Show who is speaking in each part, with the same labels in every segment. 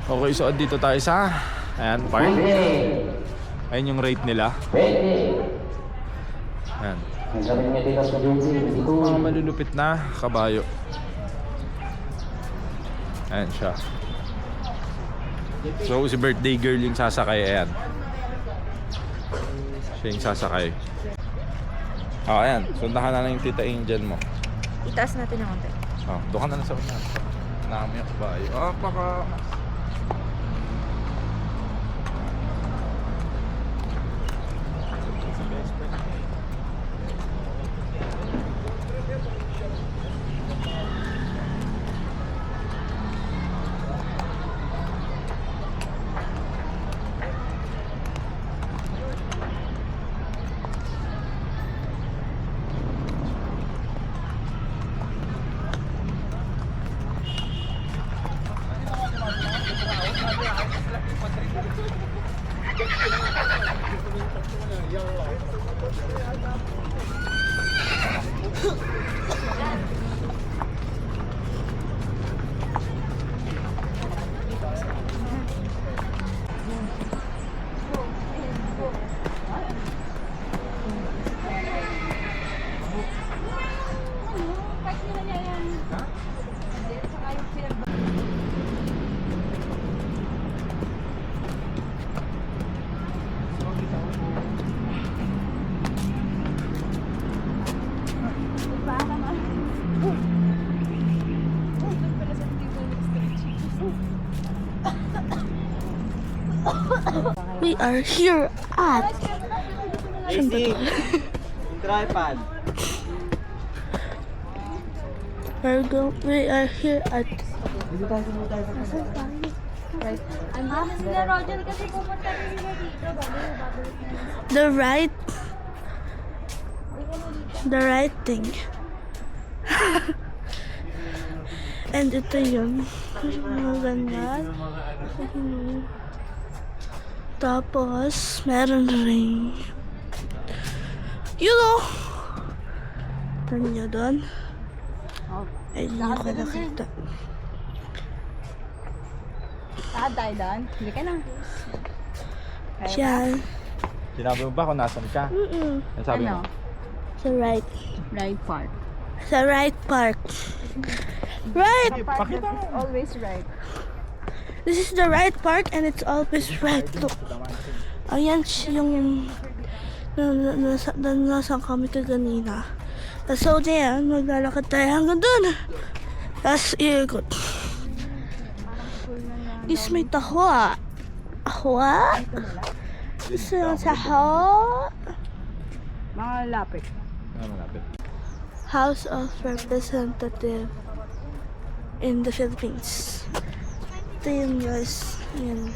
Speaker 1: Okay, so dito tayo sa ayan, park. Ayan yung rate nila. Ayan. Mga malulupit na kabayo. Ayan siya. So si birthday girl yung sasakay. Ayan. Siya yung sasakay. Ayan. Sundahan na yung tita Angel mo.
Speaker 2: Itaas natin yung konti.
Speaker 1: Doon ka na lang sa una. Nakami yung kabayo. Baka...
Speaker 3: We are here at
Speaker 4: AC, tripod.
Speaker 3: We are here at the right thing. And ito yun. Mga ganyan. Tapos, meron ring Tanya doon. Ay, hindi ko nakita.
Speaker 2: Saan tayo doon? Hindi ka na.
Speaker 3: Yan.
Speaker 1: Sinabi mo ba kung nasan ka? Ano sabi mo?
Speaker 3: Sa right.
Speaker 2: Right part.
Speaker 3: Sa right park. Right!
Speaker 1: Pakita mo.
Speaker 2: Always right.
Speaker 3: This is the right park and it's always right. Look. Ayan yung nasaan kami kaganina. So, yan. Maglalakad tayo hanggang dun. Tapos, iikot. Is may taho. Ahwa? Gusto yung taho?
Speaker 2: Mga lapit.
Speaker 1: Malapit.
Speaker 3: House of Representative in the Philippines. Ito yun guys. Yan.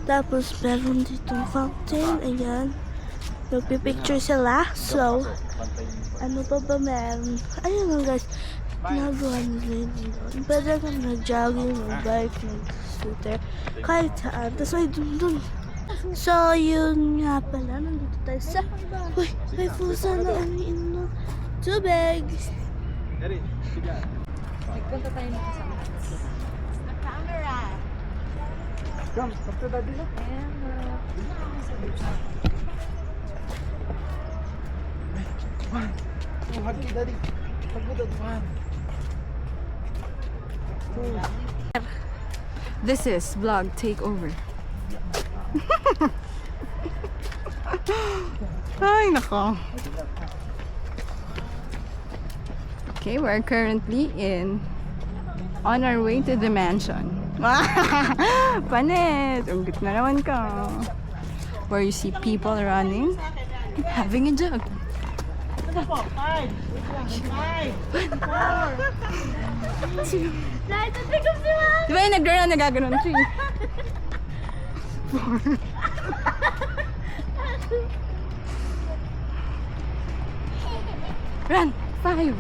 Speaker 3: Tapos meron ditong fountain. Ayan. Nagpipicture sila. So, ano pa ba meron? Ayun lang guys. Nagawa nila yun. Pwede kang nag-jogging, mag-bike, mag-scooter. Kahit saan. Tapos may dun. So, yun nga pala. Nandito tayo sa... Uy, may pusa na umiinom ng tubig.
Speaker 2: Nagpunta tayo ng kasama. The camera.
Speaker 4: Come to daddy na. Man, hug kay daddy. Hug mo daddy, man.
Speaker 2: This is vlog takeover. Ay, nako. Okay, we're currently on our way to the mansion. Panet! Ungit na naman ka. Where you see people running, having a jog. Di ba yung nag-run, nagaganon siya? Run! 5!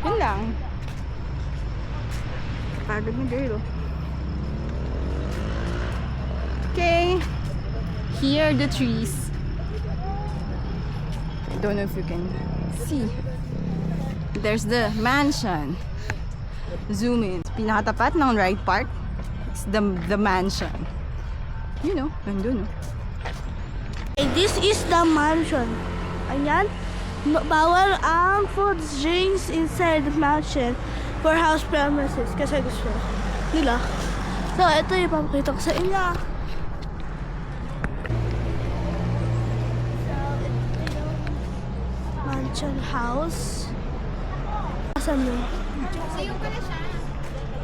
Speaker 2: Yun lang. Pagod na girl. Okay. Here are the trees. I don't know if you can see. There's the mansion. Zoom in. Pinakatapat ng Ride Park. It's the mansion. You know, nandun, no?
Speaker 3: Okay, this is the mansion. Ayan. Bawal ang foods, drinks inside the mansion for house premises. Kasi gusto nila. So, ito yung papakita ko sa inyo. So, ito yung mansion house. Asan yun?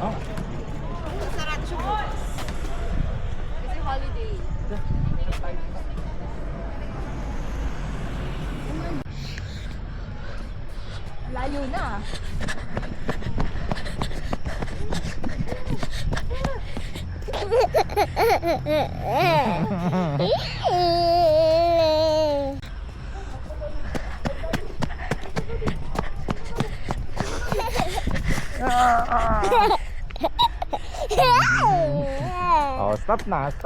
Speaker 1: Oh.
Speaker 2: Sarado siya bukas. Kasi holiday. Layo na.
Speaker 1: Oh, stop na. Stop.